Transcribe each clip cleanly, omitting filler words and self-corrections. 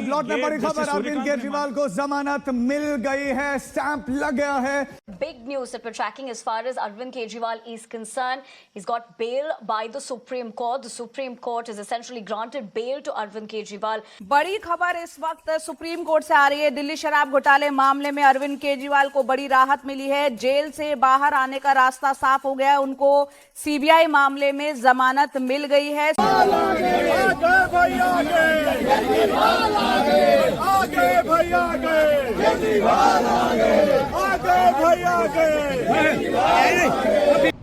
लौट में बड़ी खबर, अरविंद केजरीवाल को जमानत मिल गई है, स्टैंप लग गया है। Big news that we're tracking as far as Arvind Kejriwal is concerned. He's got bail by the Supreme Court. The Supreme Court has essentially granted bail to Arvind Kejriwal. बड़ी खबर इस वक्त सुप्रीम कोर्ट से आ रही है। दिल्ली शराब घोटाले मामले में अरविंद केजरीवाल को बड़ी राहत मिली है। जेल से बाहर आने का रास्ता साफ हो गया है। उनको सीबीआई मामले में जमानत मिल गई है।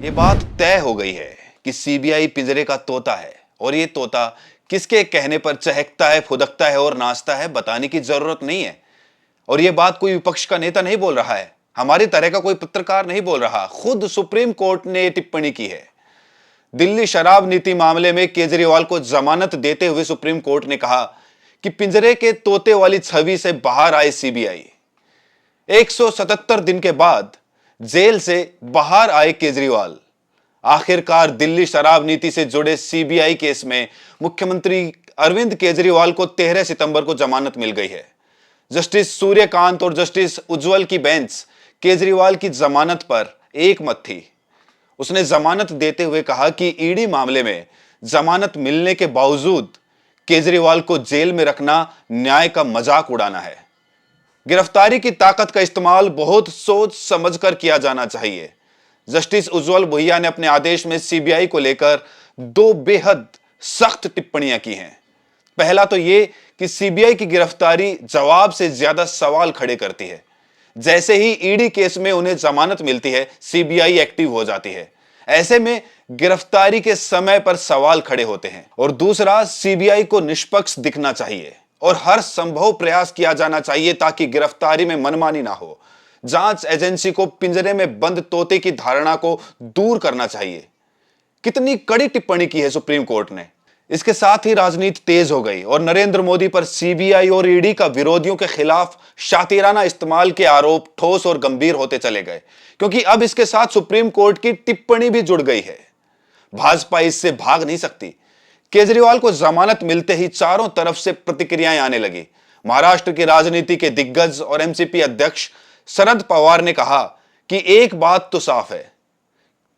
ये बात तय हो गई है कि सीबीआई पिंजरे का तोता है और ये तोता किसके कहने पर चहकता है, फुदकता है और नाचता है, बताने की जरूरत नहीं है। और ये बात कोई विपक्ष का नेता नहीं बोल रहा है, हमारी तरह का कोई पत्रकार नहीं बोल रहा, खुद सुप्रीम कोर्ट ने टिप्पणी की है। दिल्ली शराब नीति मामले में केजरीवाल को जमानत देते हुए सुप्रीम कोर्ट ने कहा कि पिंजरे के तोते वाली छवि से बाहर आए सीबीआई। 177 दिन के बाद जेल से बाहर आए केजरीवाल। आखिरकार दिल्ली शराब नीति से जुड़े सीबीआई केस में मुख्यमंत्री अरविंद केजरीवाल को 13 सितंबर को जमानत मिल गई है। जस्टिस सूर्यकांत और जस्टिस उज्जवल की बेंच केजरीवाल की जमानत पर एक मत थी। उसने जमानत देते हुए कहा कि ईडी मामले में जमानत मिलने के बावजूद केजरीवाल को जेल में रखना न्याय का मजाक उड़ाना है। गिरफ्तारी की ताकत का इस्तेमाल बहुत सोच समझकर किया जाना चाहिए। जस्टिस उज्जवल भुइया ने अपने आदेश में सीबीआई को लेकर दो बेहद सख्त टिप्पणियां की हैं। पहला तो यह कि सीबीआई की गिरफ्तारी जवाब से ज्यादा सवाल खड़े करती है। जैसे ही ईडी केस में उन्हें जमानत मिलती है, सीबीआई एक्टिव हो जाती है। ऐसे में गिरफ्तारी के समय पर सवाल खड़े होते हैं। और दूसरा, सीबीआई को निष्पक्ष दिखना चाहिए और हर संभव प्रयास किया जाना चाहिए ताकि गिरफ्तारी में मनमानी ना हो। जांच एजेंसी को पिंजरे में बंद तोते की धारणा को दूर करना चाहिए। कितनी कड़ी टिप्पणी की है सुप्रीम कोर्ट ने। इसके साथ ही राजनीति तेज हो गई और नरेंद्र मोदी पर सीबीआई और ईडी का विरोधियों के खिलाफ शातिराना इस्तेमाल के आरोप ठोस और गंभीर होते चले गए, क्योंकि अब इसके साथ सुप्रीम कोर्ट की टिप्पणी भी जुड़ गई है। भाजपा इससे भाग नहीं सकती। केजरीवाल को जमानत मिलते ही चारों तरफ से प्रतिक्रियाएं आने लगी। महाराष्ट्र की राजनीति के दिग्गज और एमसीपी अध्यक्ष शरद पवार ने कहा कि एक बात तो साफ है,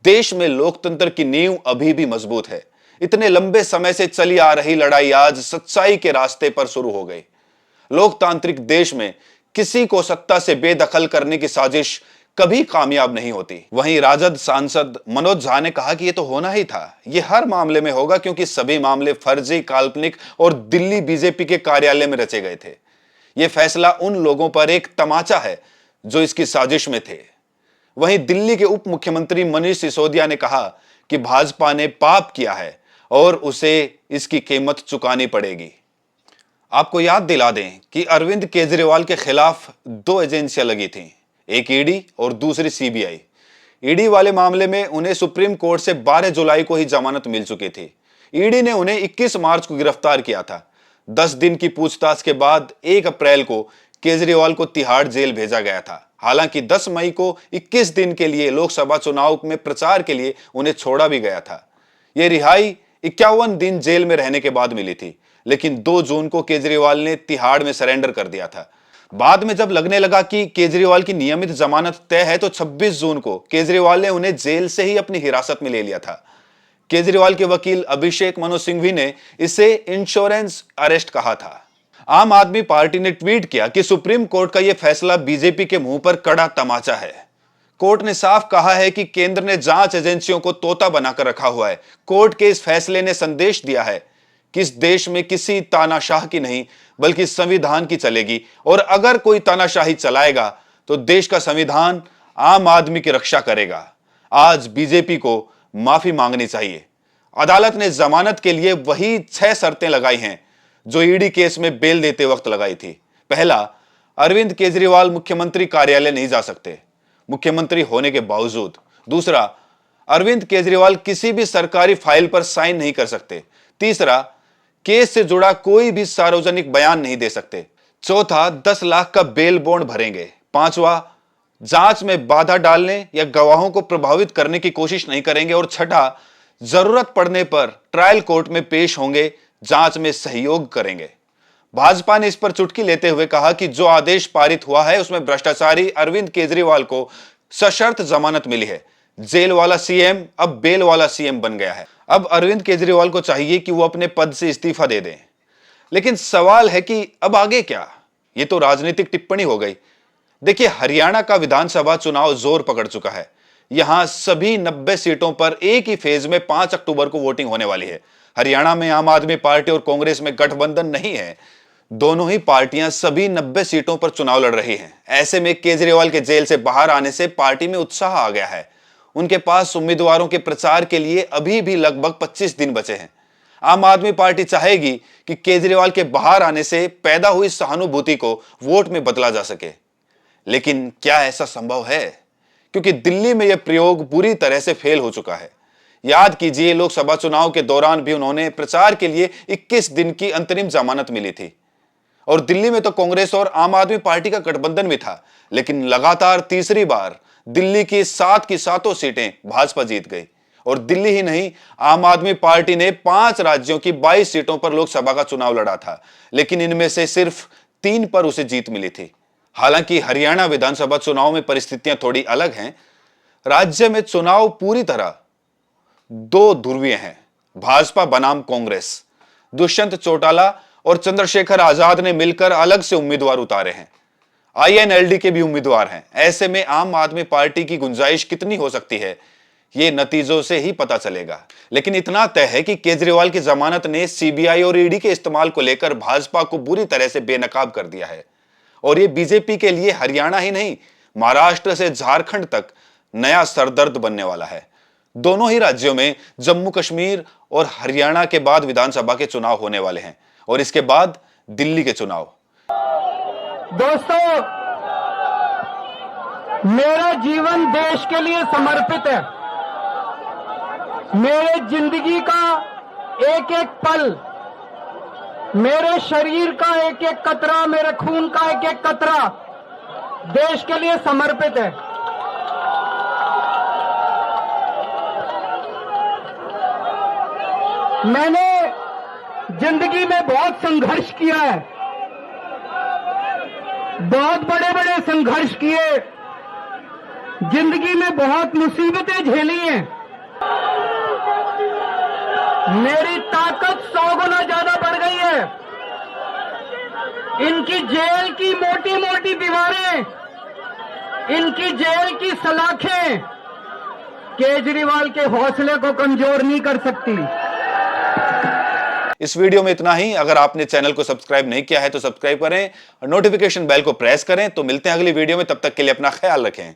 देश में लोकतंत्र की नींव अभी भी मजबूत है। इतने लंबे समय से चली आ रही लड़ाई आज सच्चाई के रास्ते पर शुरू हो गई। लोकतांत्रिक देश में किसी को सत्ता से बेदखल करने की साजिश कभी कामयाब नहीं होती। वहीं राजद सांसद मनोज झा ने कहा कि यह तो होना ही था, यह हर मामले में होगा क्योंकि सभी मामले फर्जी, काल्पनिक और दिल्ली बीजेपी के कार्यालय में रचे गए थे। यह फैसला उन लोगों पर एक तमाचा है जो इसकी साजिश में थे। वहीं दिल्ली के उप मुख्यमंत्री मनीष सिसोदिया ने कहा कि भाजपा ने पाप किया है और उसे इसकी कीमत चुकानी पड़ेगी। आपको याद दिला दें कि अरविंद केजरीवाल के खिलाफ दो एजेंसियां लगी थीं, एक ईडी और दूसरी सीबीआई। ईडी वाले मामले में उन्हें सुप्रीम कोर्ट से 12 जुलाई को ही जमानत मिल चुकी थी। ईडी ने उन्हें 21 मार्च को गिरफ्तार किया था। 10 दिन की पूछताछ के बाद 1 अप्रैल को केजरीवाल को तिहाड़ जेल भेजा गया था। हालांकि 10 मई को 21 दिन के लिए लोकसभा चुनाव में प्रचार के लिए उन्हें छोड़ा भी गया था। यह रिहाई 51 दिन जेल में रहने के बाद मिली थी, लेकिन 2 जून को केजरीवाल ने तिहाड़ में सरेंडर कर दिया था। बाद में जब लगने लगा कि केजरीवाल की नियमित जमानत तय है, तो 26 जून को केजरीवाल ने उन्हें जेल से ही अपनी हिरासत में ले लिया था। केजरीवाल के वकील अभिषेक मनु सिंघवी ने इसे इंश्योरेंस अरेस्ट कहा था। आम आदमी पार्टी ने ट्वीट किया कि सुप्रीम कोर्ट का यह फैसला बीजेपी के मुंह पर कड़ा तमाचा है। कोर्ट ने साफ कहा है कि केंद्र ने जांच एजेंसियों को तोता बनाकर रखा हुआ है। कोर्ट के इस फैसले ने संदेश दिया है कि इस देश में किसी तानाशाह की नहीं बल्कि संविधान की चलेगी, और अगर कोई तानाशाही चलाएगा तो देश का संविधान आम आदमी की रक्षा करेगा। आज बीजेपी को माफी मांगनी चाहिए। अदालत ने जमानत के लिए वही 6 शर्तें लगाई हैं जो ईडी केस में बेल देते वक्त लगाई थी। पहला, अरविंद केजरीवाल मुख्यमंत्री कार्यालय नहीं जा सकते मुख्यमंत्री होने के बावजूद। दूसरा, अरविंद केजरीवाल किसी भी सरकारी फाइल पर साइन नहीं कर सकते। तीसरा, केस से जुड़ा कोई भी सार्वजनिक बयान नहीं दे सकते। चौथा, 10 लाख का बेल बॉन्ड भरेंगे। पांचवा, जांच में बाधा डालने या गवाहों को प्रभावित करने की कोशिश नहीं करेंगे। और छठा, जरूरत पड़ने पर ट्रायल कोर्ट में पेश होंगे, जांच में सहयोग करेंगे। भाजपा ने इस पर चुटकी लेते हुए कहा कि जो आदेश पारित हुआ है उसमें भ्रष्टाचारी अरविंद केजरीवाल को सशर्त जमानत मिली है। जेल वाला सीएम अब बेल वाला सीएम बन गया है। अब अरविंद केजरीवाल को चाहिए कि वो अपने पद से इस्तीफा दे दें। लेकिन सवाल है कि अब आगे क्या? ये तो राजनीतिक टिप्पणी हो गई। देखिए, हरियाणा का विधानसभा चुनाव जोर पकड़ चुका है। यहां सभी 90 सीटों पर एक ही फेज में 5 अक्टूबर को वोटिंग होने वाली है। हरियाणा में आम आदमी पार्टी और कांग्रेस में गठबंधन नहीं है। दोनों ही पार्टियां सभी 90 सीटों पर चुनाव लड़ रही हैं। ऐसे में केजरीवाल के जेल से बाहर आने से पार्टी में उत्साह आ गया है। उनके पास उम्मीदवारों के प्रचार के लिए अभी भी लगभग 25 दिन बचे हैं। आम आदमी पार्टी चाहेगी कि केजरीवाल के बाहर आने से पैदा हुई सहानुभूति को वोट में बदला जा सके। लेकिन क्या ऐसा संभव है? क्योंकि दिल्ली में यह प्रयोग पूरी तरह से फेल हो चुका है। याद कीजिए, लोकसभा चुनाव के दौरान भी उन्होंने प्रचार के लिए 21 दिन की अंतरिम जमानत मिली थी। और दिल्ली में तो कांग्रेस और आम आदमी पार्टी का गठबंधन भी था। लेकिन लगातार तीसरी बार दिल्ली की 7 की 7 सीटें भाजपा जीत गई। और दिल्ली ही नहीं, आम आदमी पार्टी ने 5 राज्यों की 22 सीटों पर लोकसभा का चुनाव लड़ा था। लेकिन इनमें से सिर्फ 3 पर उसे जीत मिली थी। हालांकि हरियाणा विधानसभा चुनाव में परिस्थितियां थोड़ी अलग हैं। राज्य में चुनाव पूरी तरह 2 ध्रुवीय हैं। भाजपा बनाम कांग्रेस, दुष्यंत चौटाला और चंद्रशेखर आजाद ने मिलकर अलग से उम्मीदवार उतारे हैं। आईएनएलडी के भी उम्मीदवार हैं। ऐसे में आम आदमी पार्टी की गुंजाइश कितनी हो सकती है, ये नतीजों से ही पता चलेगा। लेकिन इतना तय है कि केजरीवाल की जमानत ने सीबीआई और ईडी के इस्तेमाल को लेकर भाजपा को बुरी तरह से बेनकाब कर दिया है। और ये बीजेपी के लिए हरियाणा ही नहीं, महाराष्ट्र से झारखंड तक नया सरदर्द बनने वाला है। दोनों ही राज्यों में जम्मू कश्मीर और हरियाणा के बाद विधानसभा के चुनाव होने वाले हैं और इसके बाद दिल्ली के चुनाव। दोस्तों, मेरा जीवन देश के लिए समर्पित है। मेरे जिंदगी का एक एक पल, मेरे शरीर का एक एक कतरा, मेरे खून का एक एक कतरा देश के लिए समर्पित है। मैंने जिंदगी में बहुत संघर्ष किया है, बहुत बड़े बड़े संघर्ष किए, जिंदगी में बहुत मुसीबतें झेली हैं। मेरी ताकत 100 गुना ज्यादा बढ़ गई है। इनकी जेल की मोटी मोटी दीवारें, इनकी जेल की सलाखें केजरीवाल के हौसले को कमजोर नहीं कर सकती। इस वीडियो में इतना ही। अगर आपने चैनल को सब्सक्राइब नहीं किया है तो सब्सक्राइब करें और नोटिफिकेशन बेल को प्रेस करें। तो मिलते हैं अगली वीडियो में, तब तक के लिए अपना ख्याल रखें।